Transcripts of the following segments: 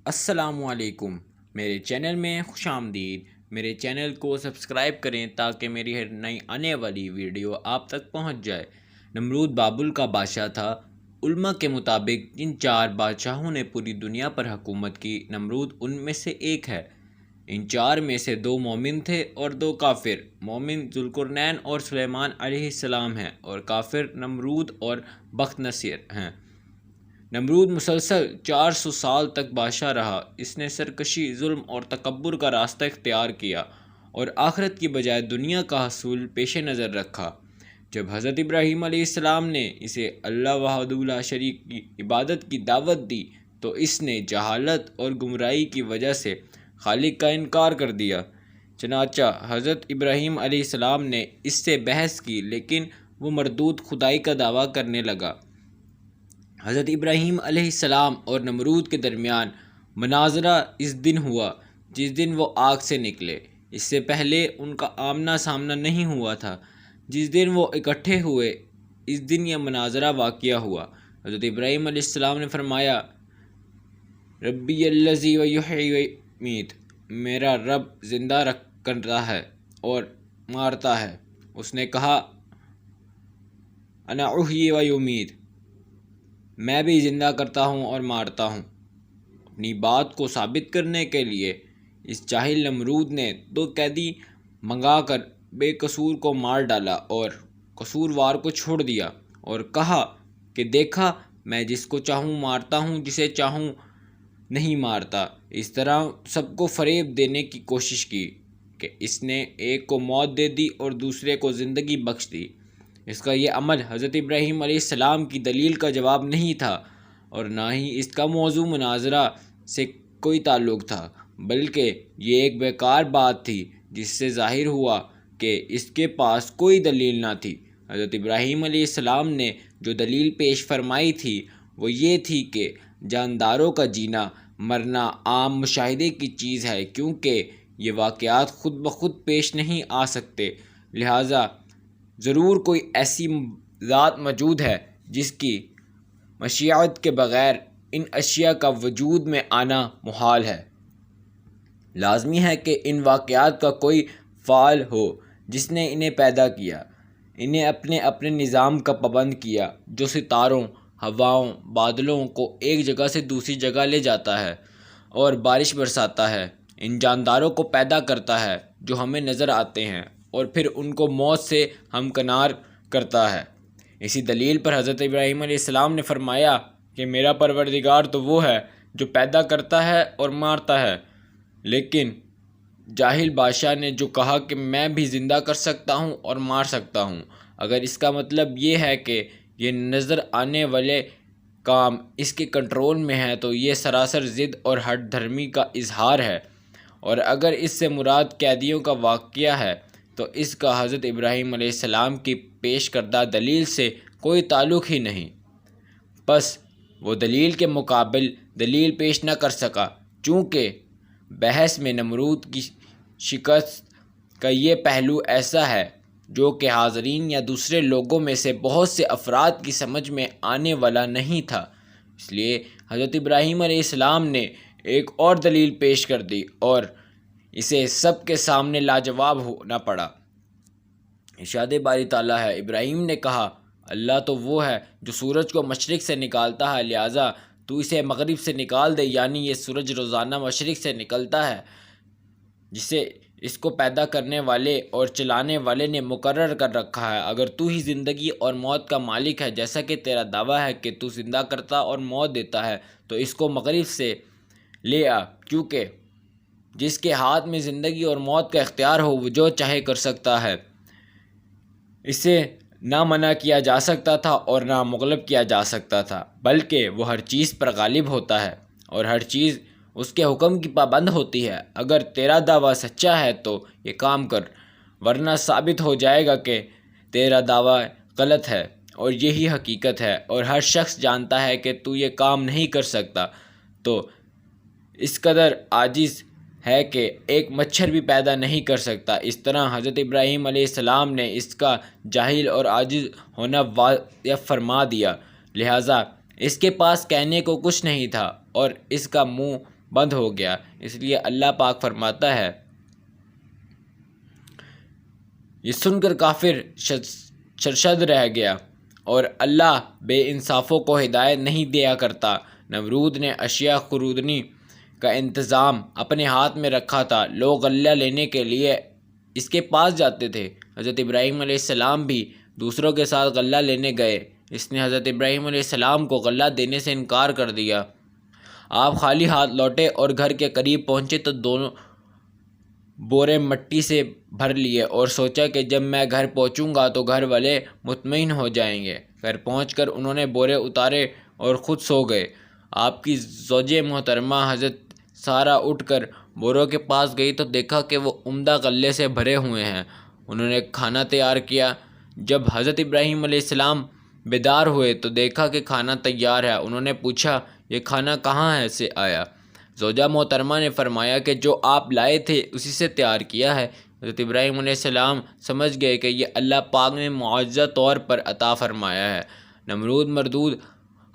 السلام علیکم، میرے چینل میں خوش آمدید۔ میرے چینل کو سبسکرائب کریں تاکہ میری ہر نئی آنے والی ویڈیو آپ تک پہنچ جائے۔ نمرود بابل کا بادشاہ تھا۔ علماء کے مطابق جن 4 بادشاہوں نے پوری دنیا پر حکومت کی، نمرود ان میں سے ایک ہے۔ ان 4 میں سے 2 مومن تھے اور 2 کافر۔ مومن ذوالقرنین اور سلیمان علیہ السلام ہیں، اور کافر نمرود اور بخت نصر ہیں۔ نمرود مسلسل 400 سال تک بادشاہ رہا۔ اس نے سرکشی، ظلم اور تکبر کا راستہ اختیار کیا اور آخرت کی بجائے دنیا کا حصول پیش نظر رکھا۔ جب حضرت ابراہیم علیہ السلام نے اسے اللہ وحدہ لا شریک کی عبادت کی دعوت دی تو اس نے جہالت اور گمراہی کی وجہ سے خالق کا انکار کر دیا۔ چنانچہ حضرت ابراہیم علیہ السلام نے اس سے بحث کی، لیکن وہ مردود خدائی کا دعویٰ کرنے لگا۔ حضرت ابراہیم علیہ السلام اور نمرود کے درمیان مناظرہ اس دن ہوا جس دن وہ آگ سے نکلے۔ اس سے پہلے ان کا آمنا سامنا نہیں ہوا تھا۔ جس دن وہ اکٹھے ہوئے اس دن یہ مناظرہ واقعہ ہوا۔ حضرت ابراہیم علیہ السلام نے فرمایا، ربی الذی یحیی و یمیت، میرا رب زندہ کرتا ہے اور مارتا ہے۔ اس نے کہا، انا احیی و یمیت، میں بھی زندہ کرتا ہوں اور مارتا ہوں۔ اپنی بات کو ثابت کرنے کے لیے اس جاہل نمرود نے 2 قیدی منگا کر بے قصور کو مار ڈالا اور قصوروار کو چھوڑ دیا، اور کہا کہ دیکھا، میں جس کو چاہوں مارتا ہوں، جسے چاہوں نہیں مارتا۔ اس طرح سب کو فریب دینے کی کوشش کی کہ اس نے ایک کو موت دے دی اور دوسرے کو زندگی بخش دی۔ اس کا یہ عمل حضرت ابراہیم علیہ السلام کی دلیل کا جواب نہیں تھا، اور نہ ہی اس کا موضوع مناظرہ سے کوئی تعلق تھا، بلکہ یہ ایک بیکار بات تھی جس سے ظاہر ہوا کہ اس کے پاس کوئی دلیل نہ تھی۔ حضرت ابراہیم علیہ السلام نے جو دلیل پیش فرمائی تھی وہ یہ تھی کہ جانداروں کا جینا مرنا عام مشاہدے کی چیز ہے، کیونکہ یہ واقعات خود بخود پیش نہیں آ سکتے، لہٰذا ضرور کوئی ایسی ذات موجود ہے جس کی مشیت کے بغیر ان اشیاء کا وجود میں آنا محال ہے۔ لازمی ہے کہ ان واقعات کا کوئی فاعل ہو جس نے انہیں پیدا کیا، انہیں اپنے اپنے نظام کا پابند کیا، جو ستاروں، ہواؤں، بادلوں کو ایک جگہ سے دوسری جگہ لے جاتا ہے اور بارش برساتا ہے، ان جانداروں کو پیدا کرتا ہے جو ہمیں نظر آتے ہیں، اور پھر ان کو موت سے ہمکنار کرتا ہے۔ اسی دلیل پر حضرت ابراہیم علیہ السلام نے فرمایا کہ میرا پروردگار تو وہ ہے جو پیدا کرتا ہے اور مارتا ہے۔ لیکن جاہل بادشاہ نے جو کہا کہ میں بھی زندہ کر سکتا ہوں اور مار سکتا ہوں، اگر اس کا مطلب یہ ہے کہ یہ نظر آنے والے کام اس کے کنٹرول میں ہیں تو یہ سراسر ضد اور ہٹ دھرمی کا اظہار ہے، اور اگر اس سے مراد قیدیوں کا واقعہ ہے تو اس کا حضرت ابراہیم علیہ السلام کی پیش کردہ دلیل سے کوئی تعلق ہی نہیں۔ پس وہ دلیل کے مقابل دلیل پیش نہ کر سکا، چونکہ بحث میں نمرود کی شکست کا یہ پہلو ایسا ہے جو کہ حاضرین یا دوسرے لوگوں میں سے بہت سے افراد کی سمجھ میں آنے والا نہیں تھا۔ اس لیے حضرت ابراہیم علیہ السلام نے ایک اور دلیل پیش کر دی اور اسے سب کے سامنے لاجواب ہونا پڑا۔ ارشاد باری تعالیٰ ہے، ابراہیم نے کہا، اللہ تو وہ ہے جو سورج کو مشرق سے نکالتا ہے، لہٰذا تو اسے مغرب سے نکال دے، یعنی یہ سورج روزانہ مشرق سے نکلتا ہے جسے اس کو پیدا کرنے والے اور چلانے والے نے مقرر کر رکھا ہے۔ اگر تو ہی زندگی اور موت کا مالک ہے، جیسا کہ تیرا دعویٰ ہے کہ تو زندہ کرتا اور موت دیتا ہے، تو اس کو مغرب سے لے آ، کیونکہ جس کے ہاتھ میں زندگی اور موت کا اختیار ہو وہ جو چاہے کر سکتا ہے۔ اسے نہ منع کیا جا سکتا تھا اور نہ مغلوب کیا جا سکتا تھا، بلکہ وہ ہر چیز پر غالب ہوتا ہے اور ہر چیز اس کے حکم کی پابند ہوتی ہے۔ اگر تیرا دعویٰ سچا ہے تو یہ کام کر، ورنہ ثابت ہو جائے گا کہ تیرا دعویٰ غلط ہے اور یہی حقیقت ہے، اور ہر شخص جانتا ہے کہ تو یہ کام نہیں کر سکتا، تو اس قدر عاجز ہے کہ ایک مچھر بھی پیدا نہیں کر سکتا۔ اس طرح حضرت ابراہیم علیہ السلام نے اس کا جاہل اور عاجز ہونا واضح فرما دیا، لہٰذا اس کے پاس کہنے کو کچھ نہیں تھا اور اس کا منہ بند ہو گیا۔ اس لیے اللہ پاک فرماتا ہے، یہ سن کر کافر سرشد رہ گیا اور اللہ بے انصافوں کو ہدایت نہیں دیا کرتا۔ نمرود نے اشیاء خرودنی کا انتظام اپنے ہاتھ میں رکھا تھا، لوگ غلہ لینے کے لیے اس کے پاس جاتے تھے۔ حضرت ابراہیم علیہ السلام بھی دوسروں کے ساتھ غلہ لینے گئے، اس نے حضرت ابراہیم علیہ السلام کو غلہ دینے سے انکار کر دیا۔ آپ خالی ہاتھ لوٹے اور گھر کے قریب پہنچے تو دونوں بورے مٹی سے بھر لیے اور سوچا کہ جب میں گھر پہنچوں گا تو گھر والے مطمئن ہو جائیں گے۔ گھر پہنچ کر انہوں نے بورے اتارے اور خود سو گئے۔ آپ کی زوجہ محترمہ حضرت سارہ اٹھ کر بوروں کے پاس گئی تو دیکھا کہ وہ عمدہ غلے سے بھرے ہوئے ہیں۔ انہوں نے کھانا تیار کیا۔ جب حضرت ابراہیم علیہ السلام بیدار ہوئے تو دیکھا کہ کھانا تیار ہے۔ انہوں نے پوچھا، یہ کھانا کہاں سے آیا؟ زوجہ محترمہ نے فرمایا کہ جو آپ لائے تھے اسی سے تیار کیا ہے۔ حضرت ابراہیم علیہ السلام سمجھ گئے کہ یہ اللہ پاک نے معجزہ طور پر عطا فرمایا ہے۔ نمرود مردود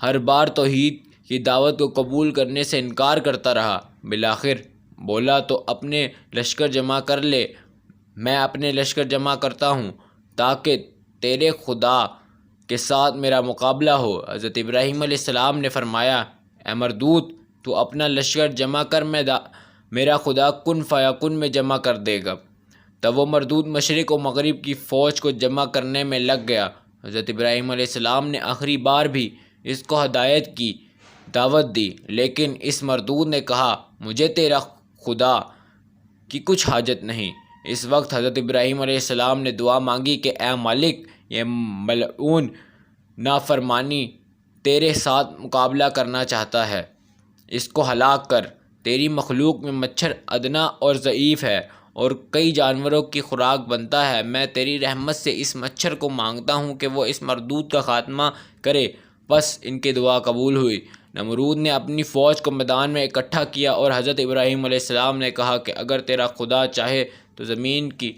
ہر بار توحید کی دعوت کو قبول کرنے سے انکار کرتا رہا۔ بالآخر بولا، تو اپنے لشکر جمع کر لے، میں اپنے لشکر جمع کرتا ہوں تاکہ تیرے خدا کے ساتھ میرا مقابلہ ہو۔ حضرت ابراہیم علیہ السلام نے فرمایا، اے مردود، تو اپنا لشکر جمع کر، میرا خدا کن فیکن میں جمع کر دے گا۔ تب وہ مردود مشرق و مغرب کی فوج کو جمع کرنے میں لگ گیا۔ حضرت ابراہیم علیہ السلام نے آخری بار بھی اس کو ہدایت کی دعوت دی، لیکن اس مردود نے کہا، مجھے تیرا خدا کی کچھ حاجت نہیں۔ اس وقت حضرت ابراہیم علیہ السلام نے دعا مانگی کہ اے مالک، یہ ملعون نافرمانی تیرے ساتھ مقابلہ کرنا چاہتا ہے، اس کو ہلاک کر۔ تیری مخلوق میں مچھر ادنا اور ضعیف ہے اور کئی جانوروں کی خوراک بنتا ہے۔ میں تیری رحمت سے اس مچھر کو مانگتا ہوں کہ وہ اس مردود کا خاتمہ کرے۔ بس ان کی دعا قبول ہوئی۔ نمرود نے اپنی فوج کو میدان میں اکٹھا کیا اور حضرت ابراہیم علیہ السلام نے کہا کہ اگر تیرا خدا چاہے تو زمین کی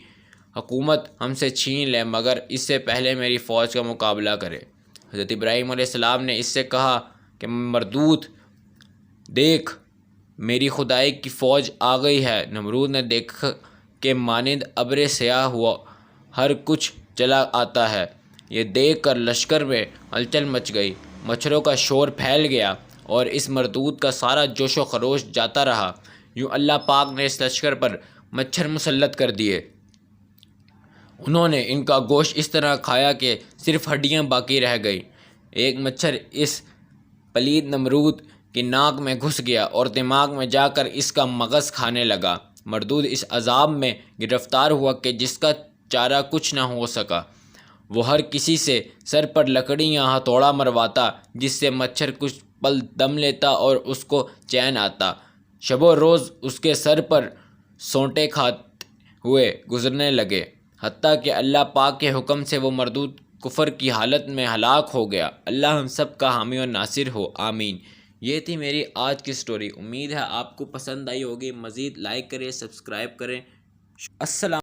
حکومت ہم سے چھین لے، مگر اس سے پہلے میری فوج کا مقابلہ کرے۔ حضرت ابراہیم علیہ السلام نے اس سے کہا کہ مردود، دیکھ، میری خدائی کی فوج آ گئی ہے۔ نمرود نے دیکھا کہ مانند ابر سیاہ ہوا ہر کچھ چلا آتا ہے۔ یہ دیکھ کر لشکر میں ہلچل مچ گئی، مچھروں کا شور پھیل گیا اور اس مردود کا سارا جوش و خروش جاتا رہا۔ یوں اللہ پاک نے اس لشکر پر مچھر مسلط کر دیے۔ انہوں نے ان کا گوشت اس طرح کھایا کہ صرف ہڈیاں باقی رہ گئیں۔ ایک مچھر اس پلید نمرود کی ناک میں گھس گیا اور دماغ میں جا کر اس کا مغز کھانے لگا۔ مردود اس عذاب میں گرفتار ہوا کہ جس کا چارہ کچھ نہ ہو سکا۔ وہ ہر کسی سے سر پر لکڑی یا ہتھوڑا مرواتا، جس سے مچھر کچھ پل دم لیتا اور اس کو چین آتا۔ شب و روز اس کے سر پر سونٹے کھاتے ہوئے گزرنے لگے، حتیٰ کہ اللہ پاک کے حکم سے وہ مردود کفر کی حالت میں ہلاک ہو گیا۔ اللہ ہم سب کا حامی و ناصر ہو، آمین۔ یہ تھی میری آج کی سٹوری۔ امید ہے آپ کو پسند آئی ہوگی۔ مزید لائک کریں، سبسکرائب کریں۔ السلام